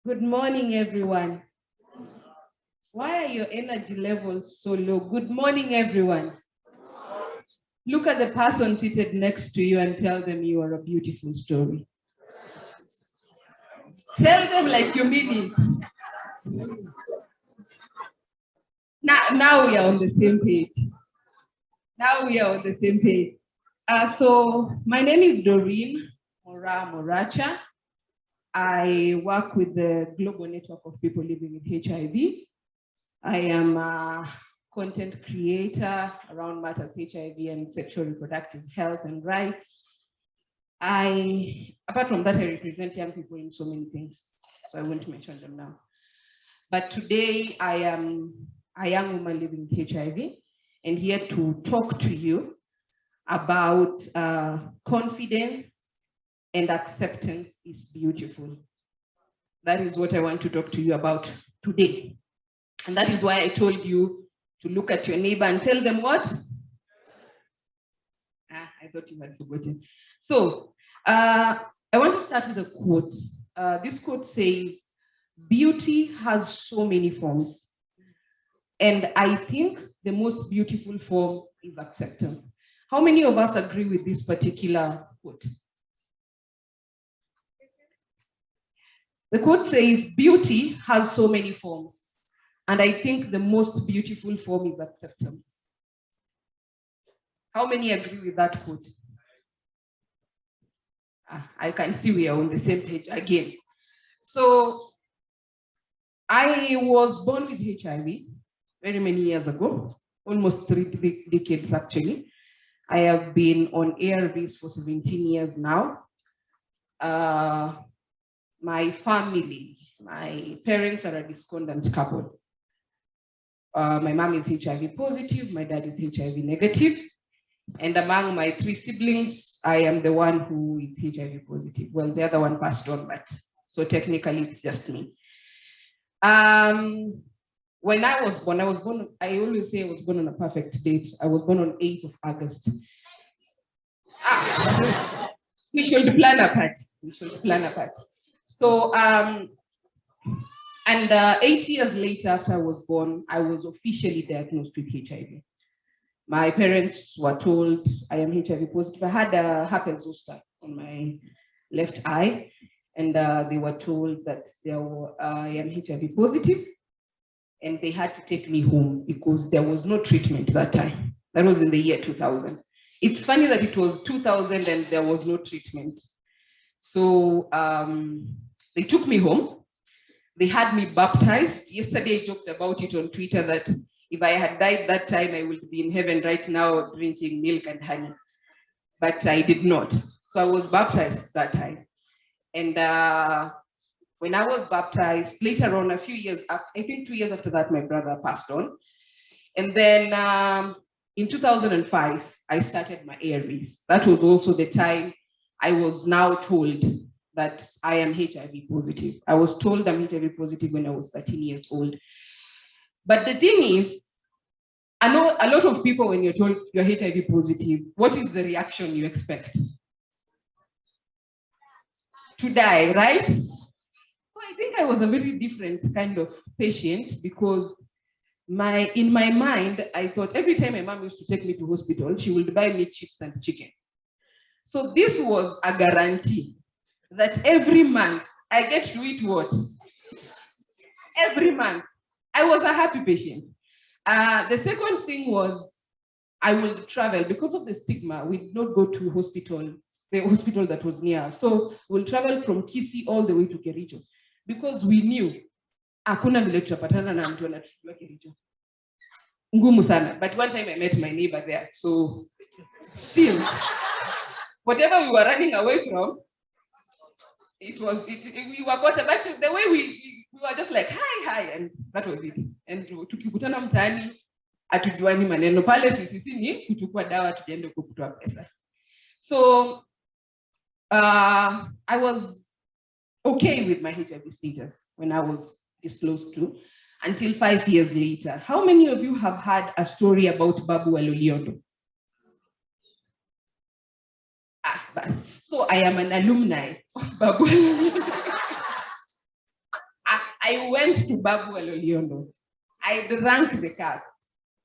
Good morning, everyone. Why are your energy levels so low? Good morning, everyone. Look at the person seated next to you and tell them you are a beautiful story. Tell them like you mean it. Now we are on the same page. So my name is Doreen Moracha. I work with the Global Network of People Living with HIV. I am a content creator around matters HIV and sexual reproductive health and rights. Apart from that, I represent young people in so many things, so I won't mention them now. But today I am a young woman living with HIV and here to talk to you about confidence and acceptance is beautiful. That is what I want to talk to you about today. And that is why I told you to look at your neighbor and tell them what? I thought you had forgotten. So I want to start with a quote. This quote says, beauty has so many forms. And I think the most beautiful form is acceptance. How many of us agree with this particular quote? The quote says, beauty has so many forms, and I think the most beautiful form is acceptance. How many agree with that quote? I can see we are on the same page again. So I was born with HIV very many years ago, almost 3 decades actually. I have been on ARVs for 17 years now. My family, my parents are a discordant couple. My mom is HIV positive, my dad is HIV negative. And among my 3 siblings, I am the one who is HIV positive. Well, the other one passed on, but so technically it's just me. When I was born, I always say I was born on a perfect date. I was born on 8th of August. We should plan a part. So, 8 years later after I was born, I was officially diagnosed with HIV. My parents were told I am HIV positive. I had a herpes zoster on my left eye, and they were told that I am HIV positive, and they had to take me home because there was no treatment that time. That was in the year 2000. It's funny that it was 2000 and there was no treatment. So they took me home. They had me baptized. Yesterday I joked about it on Twitter that if I had died that time, I would be in heaven right now drinking milk and honey. But I did not. So I was baptized that time. And when I was baptized, later on, a few years, I think 2 years after that, my brother passed on. And then in 2005, I started my ARVs. That was also the time I was now told that I am HIV positive. I was told I'm HIV positive when I was 13 years old. But the thing is, I know a lot of people, when you're told you're HIV positive, what is the reaction you expect? To die, right? So I think I was a very different kind of patient because in my mind, I thought every time my mom used to take me to hospital, she would buy me chips and chicken. So this was a guarantee that every month I get to eat what? Every month. I was a happy patient. The second thing was I would travel because of the stigma. We did not go to the hospital that was near. So we'll travel from Kisii all the way to Kericho because we knew hakuna vile tutapatana na mtu anatuchukua Kericho. Ngumu sana. But one time I met my neighbor there. So still, whatever we were running away from, we were got about the way we were just like hi, and that was it. And tukikutana mtaani atujuani maneno pale sisi ni kuchukua dawa tuende kukutoa pesa. So I was okay with my HIV status when I was disclosed to until 5 years later. How many of you have heard a story about Babu Waloliondo? So I am an alumni of Babu. I went to Babu Loliondo. I drank the cup.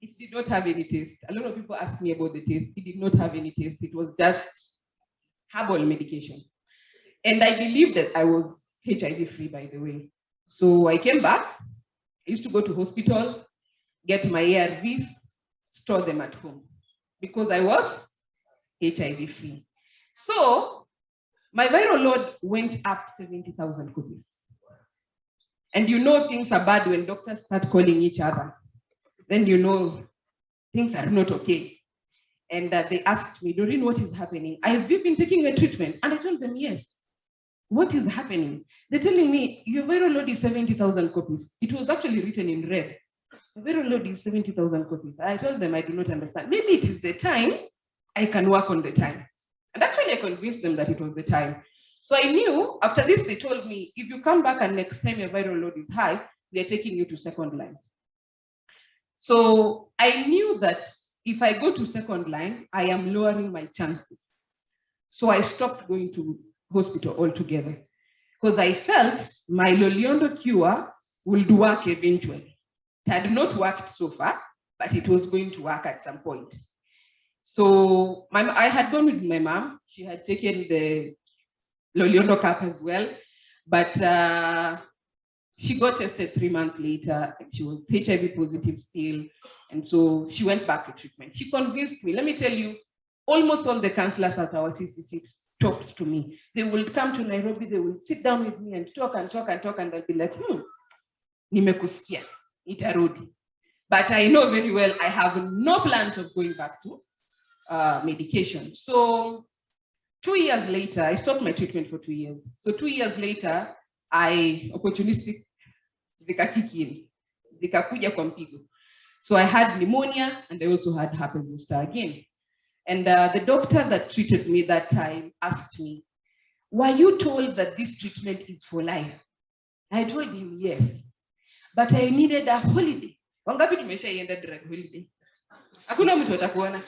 It did not have any taste. A lot of people ask me about the taste. It did not have any taste. It was just herbal medication. And I believed that I was HIV free, by the way. So I came back. I used to go to hospital, get my ARVs, store them at home because I was HIV free. So my viral load went up 70,000 copies. And you know things are bad when doctors start calling each other. Then you know things are not okay. And they asked me, Doreen, what is happening? Have you been taking a treatment? And I told them, yes. What is happening? They're telling me, your viral load is 70,000 copies. It was actually written in red. The viral load is 70,000 copies. I told them I do not understand. Maybe it is the time. I can work on the time. And actually I convinced them that it was the time. So I knew after this, they told me, if you come back and next time your viral load is high, they're taking you to second line. So I knew that if I go to second line, I am lowering my chances. So I stopped going to hospital altogether because I felt my Loliondo cure would work eventually. It had not worked so far, but it was going to work at some point. So I had gone with my mom. She had taken the Loliondo cup as well, but she got tested 3 months later and she was HIV positive still. And so she went back to treatment. She convinced me, let me tell you, almost all the counselors at our CCC talked to me. They will come to Nairobi, they will sit down with me and talk and talk and talk, and they'll be like, nimekusikia, itarudi. But I know very well I have no plans of going back to medication. So 2 years later, I stopped my treatment for 2 years. So 2 years later, opportunistic zikakuja kwa mpigo. So I had pneumonia and I also had herpes zoster again. And the doctor that treated me that time asked me, were you told that this treatment is for life? I told him yes, but I needed a holiday. Wangapi tumeshaienda drug holiday? Hakuna mtu atakuona.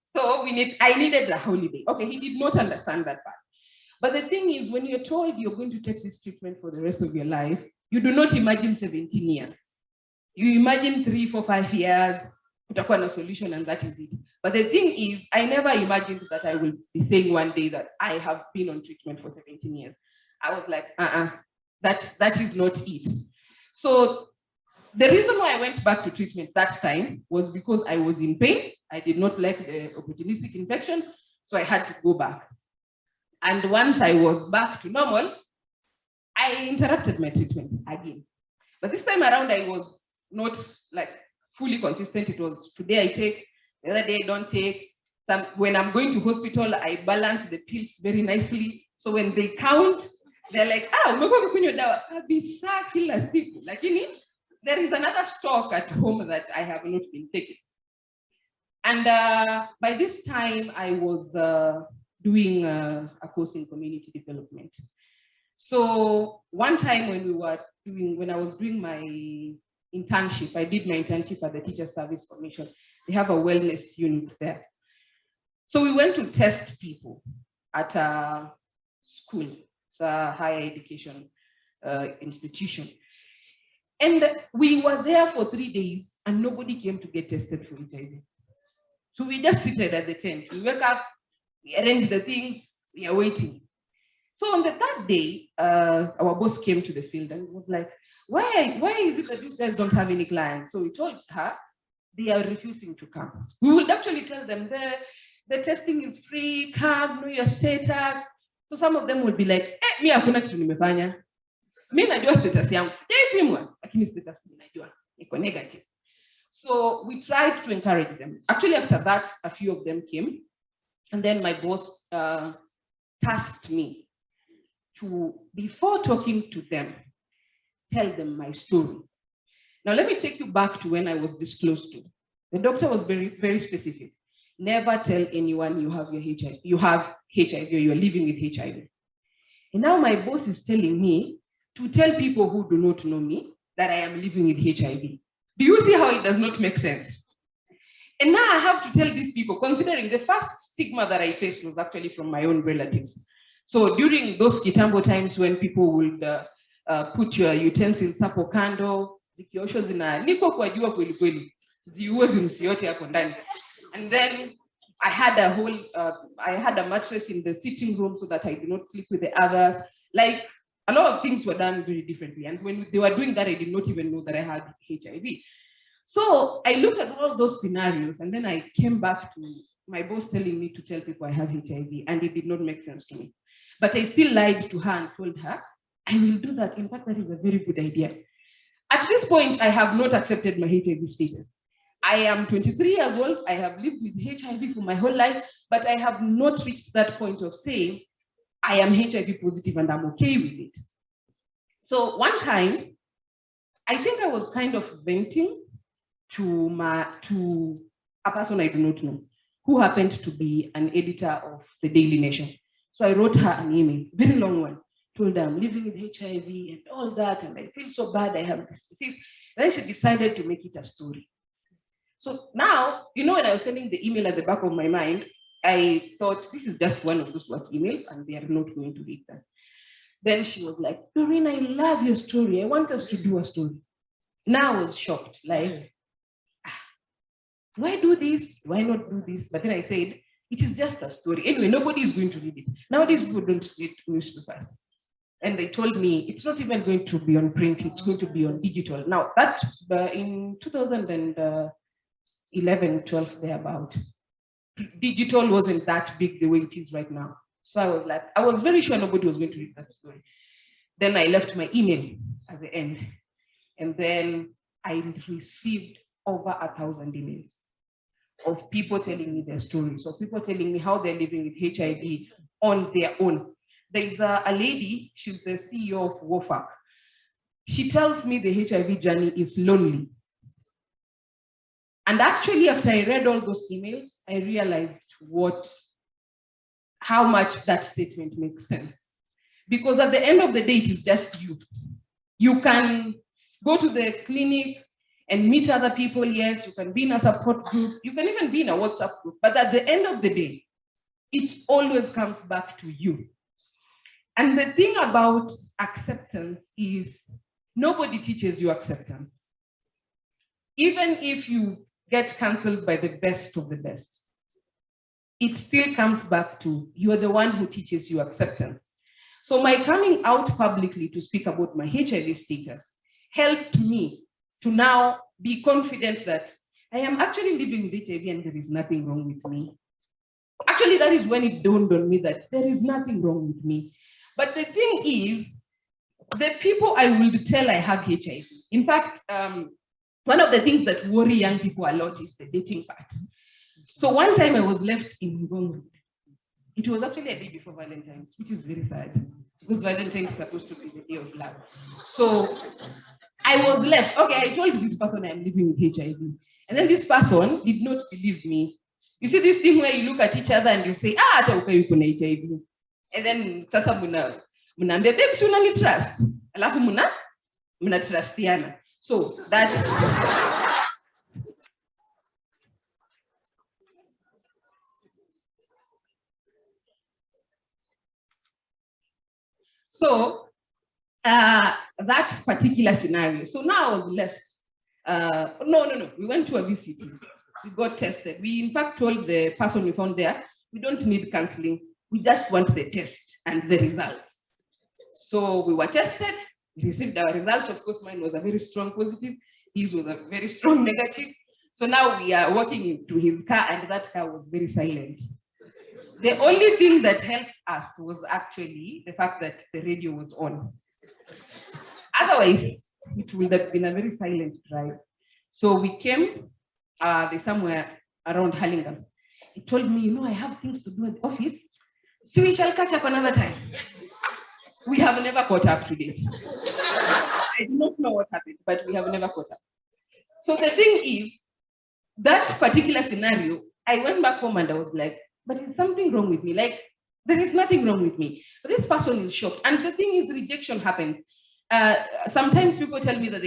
So I needed a holiday. Okay, he did not understand that part. But the thing is, when you're told you're going to take this treatment for the rest of your life, you do not imagine 17 years. You imagine 3, 4, 5 years, utakuwa na solution and that is it. But the thing is, I never imagined that I will be saying one day that I have been on treatment for 17 years. I was like, that is not it. So the reason why I went back to treatment that time was because I was in pain. I did not like the opportunistic infection, so I had to go back. And once I was back to normal, I interrupted my treatment again. But this time around, I was not like fully consistent. It was today I take, the other day I don't take. When I'm going to hospital, I balance the pills very nicely. So when they count, they're like, umekuwa kunywa dawa kabisa kila siku. Lakini there is another stock at home that I have not been taking. And by this time, I was doing a course in community development. So one time when I was doing my internship, I did my internship at the Teacher Service Commission. They have a wellness unit there. So we went to test people at a school, it's a higher education institution. And we were there for 3 days and nobody came to get tested for HIV. So we just seated at the tent. We wake up, we arrange the things, we are waiting. So on the third day, our boss came to the field and was like, why is it that these guys don't have any clients? So we told her, they are refusing to come. We would actually tell them the testing is free, come, know your status. So some of them would be like, mi hakuna kitu nimefanya. Mi najua status yangu. Sijaipimwa, lakini status ninajua, niko negative. So we tried to encourage them. Actually, after that, a few of them came. And then my boss tasked me to, before talking to them, tell them my story. Now, let me take you back to when I was disclosed to. The doctor was very, very specific. Never tell anyone you have HIV or you're living with HIV. And now my boss is telling me to tell people who do not know me that I am living with HIV. Do you see how it does not make sense? And now I have to tell these people, considering the first stigma that I faced was actually from my own relatives. So during those Kitambo times when people would put your utensils hapo kando, zikioshwa niko kwa jua kweli kweli, ziue virusi yote hapo ndani. And then I had a mattress in the sitting room so that I did not sleep with the others. Like, a lot of things were done very differently. And when they were doing that, I did not even know that I had HIV. So I looked at all those scenarios, and then I came back to my boss telling me to tell people I have HIV, and it did not make sense to me. But I still lied to her and told her, I will do that. In fact, that is a very good idea. At this point, I have not accepted my HIV status. I am 23 years old. I have lived with HIV for my whole life, but I have not reached that point of saying, I am HIV positive and I'm okay with it. So one time, I think I was kind of venting to a person I do not know, who happened to be an editor of the Daily Nation. So I wrote her an email, very long one, told her I'm living with HIV and all that, and I feel so bad, I have this disease. Then she decided to make it a story. So now, when I was sending the email at the back of my mind, I thought this is just one of those work emails and they are not going to read that. Then she was like, Doreen, I love your story. I want us to do a story. Now I was shocked, like, do I do this? Why not do this? But then I said, it is just a story. Anyway, nobody is going to read it. Nowadays, people don't read newspapers. And they told me it's not even going to be on print, it's going to be on digital. Now, that in 2011, 12, thereabout, digital wasn't that big the way it is right now. So I was very sure nobody was going to read that story. Then I left my email at the end. And then I received over 1,000 emails of people telling me their stories, of people telling me how they're living with HIV on their own. There's a lady, she's the CEO of WOFAC. She tells me the HIV journey is lonely. And actually, after I read all those emails, I realized how much that statement makes sense. Because at the end of the day, it is just you. You can go to the clinic and meet other people, yes, you can be in a support group, you can even be in a WhatsApp group, but at the end of the day, it always comes back to you. And the thing about acceptance is nobody teaches you acceptance. Even if you get cancelled by the best of the best, it still comes back to you are the one who teaches you acceptance. So my coming out publicly to speak about my HIV status helped me to now be confident that I am actually living with HIV and there is nothing wrong with me. Actually, that is when it dawned on me that there is nothing wrong with me. But the thing is, the people I will tell I have HIV. In fact, one of the things that worry young people a lot is the dating part. So one time I was left in Ngong. It was actually a day before Valentine's, which is very sad because Valentine's is supposed to be the day of love. So I was left. Okay, I told this person I'm living with HIV. And then this person did not believe me. You see this thing where you look at each other and you say, hata uka yuko na HIV. And then sasa mnaambia babe si unani trust. Alafu mna trustiana. So that's so that particular scenario. So now I was left. No. We went to a VCT. We got tested. We in fact told the person we found there, we don't need counseling. We just want the test and the results. So we were tested, we received our results. Of course, mine was a very strong positive. His was a very strong negative. So now we are walking into his car and that car was very silent. The only thing that helped us was actually the fact that the radio was on. Otherwise, it would have been a very silent drive. So we came somewhere around Hurlingham. He told me, I have things to do at the office. So we shall catch up another time. We have never caught up today. I do not know what happened, but we have never caught up. So the thing is, that particular scenario, I went back home and I was like, but is something wrong with me? Like, there is nothing wrong with me. But this person is shocked. And the thing is, rejection happens. Sometimes people tell me that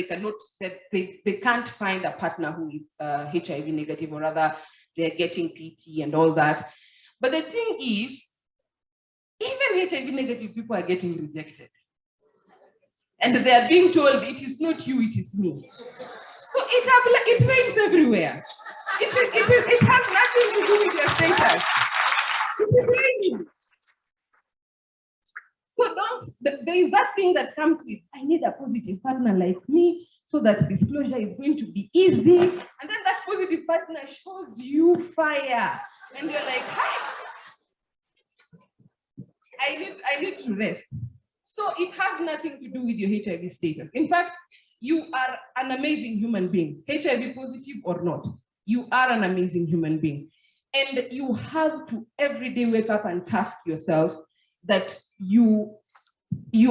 they can't find a partner who is HIV negative, or rather they're getting PT and all that. But the thing is, even HIV negative people are getting rejected. and they are being told it is not you, it is me. So it rains everywhere. It has nothing to do with your status. It is raining. So there is that thing that comes with, I need a positive partner like me so that disclosure is going to be easy. And then that positive partner shows you fire. And you're like, hi, I need to rest. So it has nothing to do with your HIV status. In fact, you are an amazing human being, HIV positive or not. You are an amazing human being. And you have to every day wake up and task yourself that you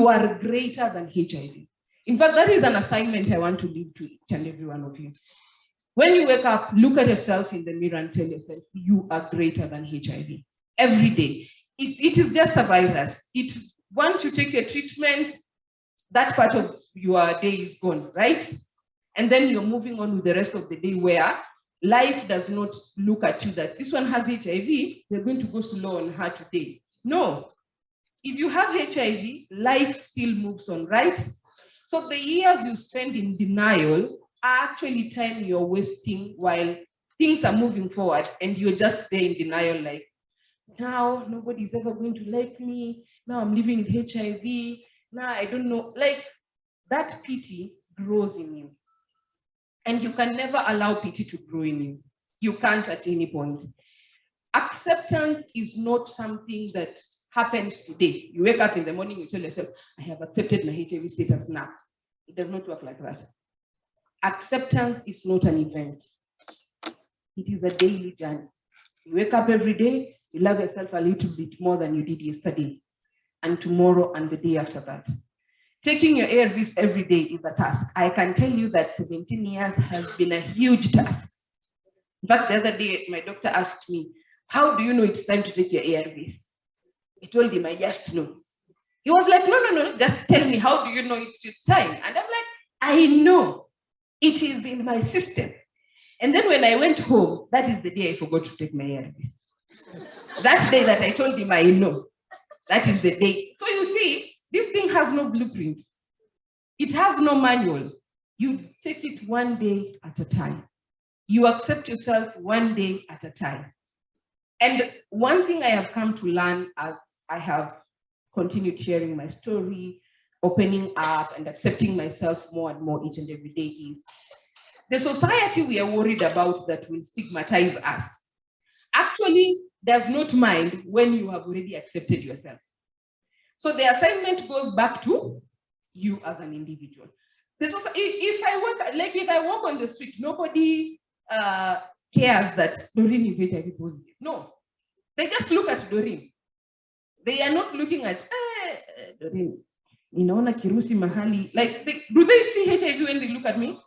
are greater than HIV. In fact, that is an assignment I want to leave to each and every one of you. When you wake up, look at yourself in the mirror and tell yourself you are greater than HIV. Every day. It is just a virus. Once you take your treatment, that part of your day is gone, right? And then you're moving on with the rest of the day where life does not look at you that this one has HIV, we're going to go slow on her today. No. If you have HIV, life still moves on, right? So the years you spend in denial are actually time you're wasting while things are moving forward and you're just there in denial like, now nobody's ever going to like me. Now I'm living with HIV. Now I don't know. Like that pity grows in you. And you can never allow pity to grow in you. You can't at any point. Acceptance is not something that happens today. You wake up in the morning, you tell yourself, I have accepted my HIV status now. It does not work like that. Acceptance is not an event. It is a daily journey. You wake up every day, you love yourself a little bit more than you did yesterday, and tomorrow and the day after that. Taking your ARVs every day is a task. I can tell you that 17 years has been a huge task. In fact, the other day, my doctor asked me, how do you know it's time to take your ARVs? I told him, I just know. He was like, no, just tell me, how do you know it's time? And I'm like, I know. It is in my system. And then when I went home, that is the day I forgot to take my ARVs. That day that I told him I know, that is the day. So you see, this thing has no blueprint. It has no manual. You take it one day at a time. You accept yourself one day at a time. And one thing I have come to learn as I have continued sharing my story, opening up and accepting myself more and more each and every day is the society we are worried about that will stigmatize us actually does not mind when you have already accepted yourself. So the assignment goes back to you as an individual. If I walk on the street, nobody cares that Doreen is HIV positive. No, they just look at Doreen. They are not looking at Doreen. Ninaona kirusi mahali. Like, do they see HIV when they look at me?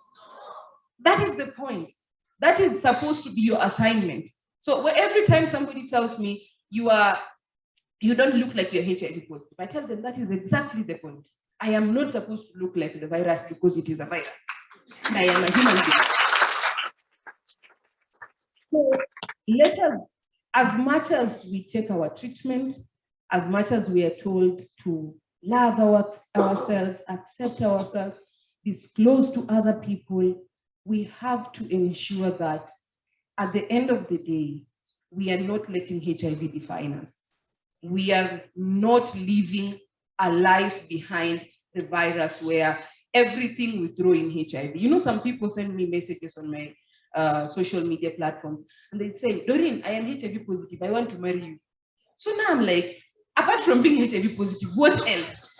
That is the point. That is supposed to be your assignment. So every time somebody tells me you don't look like you're HIV positive, I tell them that is exactly the point. I am not supposed to look like the virus because it is a virus. I am a human being. So let us, as much as we take our treatment, as much as we are told to love ourselves, accept ourselves, disclose to other people, we have to ensure that at the end of the day, we are not letting HIV define us. We are not living a life behind the virus where everything we throw in HIV. Some people send me messages on my social media platforms and they say, Doreen, I am HIV positive, I want to marry you. So now I'm like, apart from being HIV positive, what else?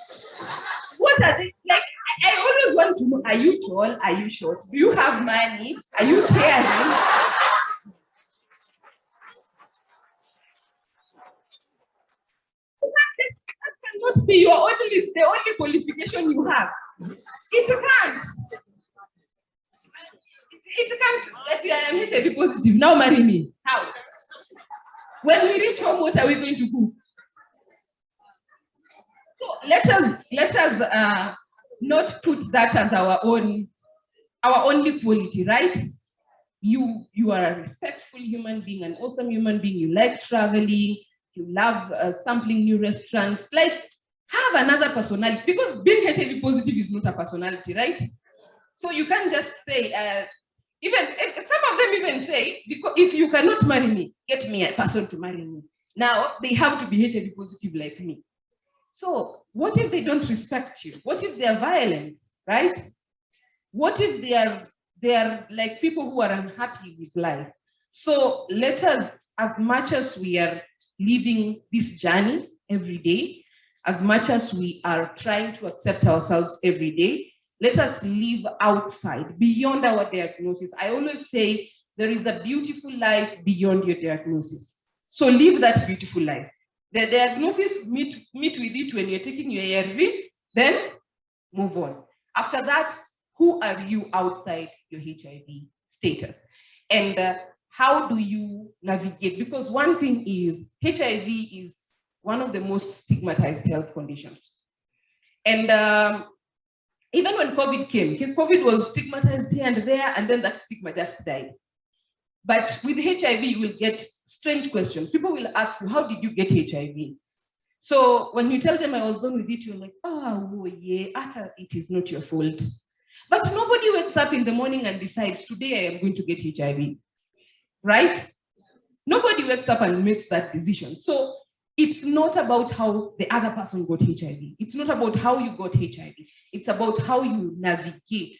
What are they? Like, I always want to know, are you tall? Are you short? Do you have money? Are you caring? That cannot be the only qualification you have. It can't. It can't let you, I am HIV positive, now marry me. How? When we reach home, what are we going to do? So let us not put that as our only quality, right? You are a respectful human being, an awesome human being. You like traveling, you love sampling new restaurants. Like, have another personality, because being HIV positive is not a personality, right? So you can't just say, even some of them even say, because if you cannot marry me, get me a person to marry me. Now they have to be HIV positive like me. So what if they don't respect you? What if they are violent, right? What if they are like people who are unhappy with life? So let us, as much as we are living this journey every day, as much as we are trying to accept ourselves every day, let us live outside, beyond our diagnosis. I always say there is a beautiful life beyond your diagnosis. So live that beautiful life. The diagnosis, meet with it when you're taking your ARV, then move on. After that, who are you outside your HIV status? And how do you navigate? Because one thing is, HIV is one of the most stigmatized health conditions. And even when COVID came, COVID was stigmatized here and there, and then that stigma just died. But with HIV, you will get strange questions. People will ask you, how did you get HIV? So when you tell them I was done with it, you're like, oh yeah, it is not your fault. But nobody wakes up in the morning and decides, today I am going to get HIV, right? Nobody wakes up and makes that decision. So it's not about how the other person got HIV. It's not about how you got HIV. It's about how you navigate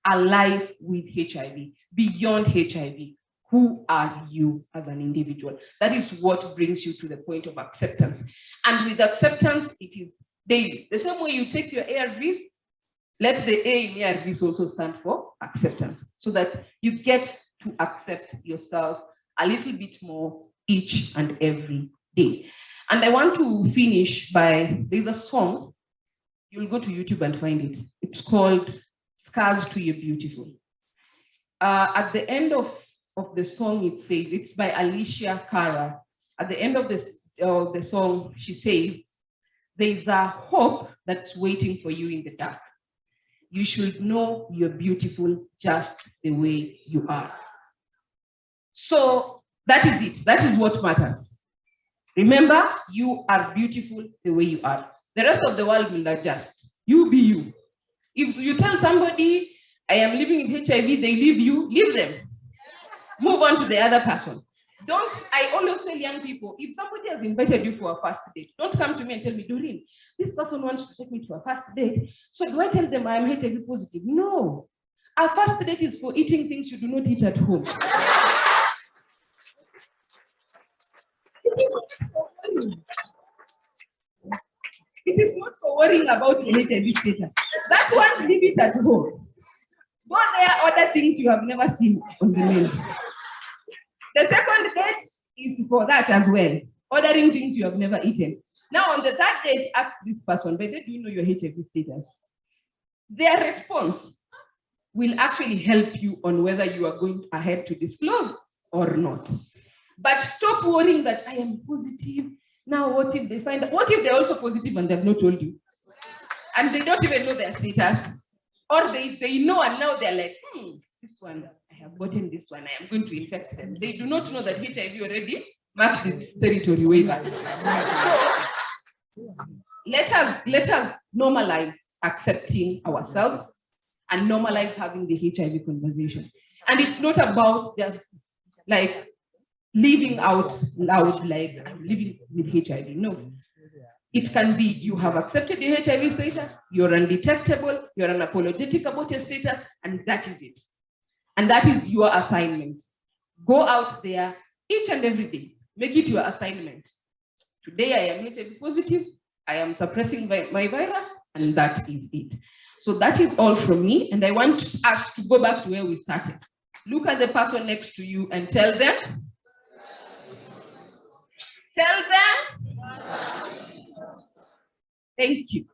a life with HIV, beyond HIV. Who are you as an individual? That is what brings you to the point of acceptance. And with acceptance, it is daily. The same way you take your ARVs, let the A in ARVs also stand for acceptance, so that you get to accept yourself a little bit more each and every day. And I want to finish by, there's a song, you'll go to YouTube and find it. It's called Scars to Your Beautiful. At the end of the song, it says, it's by Alicia Cara. At the end of the song, she says, there's a hope that's waiting for you in the dark. You should know you're beautiful just the way you are. So that is it. That is what matters. Remember, you are beautiful the way you are. The rest of the world will adjust. You be you. If you tell somebody, I am living in HIV, they leave you, leave them. Move on to the other person. I always tell young people, if somebody has invited you for a first date, don't come to me and tell me, Doreen, this person wants to take me to a first date. So do I tell them I am HIV positive? No. A first date is for eating things you do not eat at home. It is not for worrying about your HIV status. That one, leave it at home. Go there, order things you have never seen on the menu. The second date is for that as well, ordering things you have never eaten. Now, on the third date, ask this person, but do you know your HIV status? Their response will actually help you on whether you are going ahead to disclose or not. But stop worrying that I am positive. Now, what if they find out? What if they're also positive and they've not told you? And they don't even know their status? Or they know and now they're like, this one, I have gotten this one, I am going to infect them. They do not know that HIV already marked this territory waiver. Let us normalize accepting ourselves and normalize having the HIV conversation. And it's not about just like living out loud, like I'm living with HIV. No. It can be you have accepted your HIV status, you're undetectable, you're unapologetic about your status, and that is it. And that is your assignment. Go out there each and every day. Make it your assignment. Today I am HIV positive, I am suppressing my virus, and that is it. So that is all from me, and I want us to go back to where we started. Look at the person next to you and tell them. Tell them. Thank you.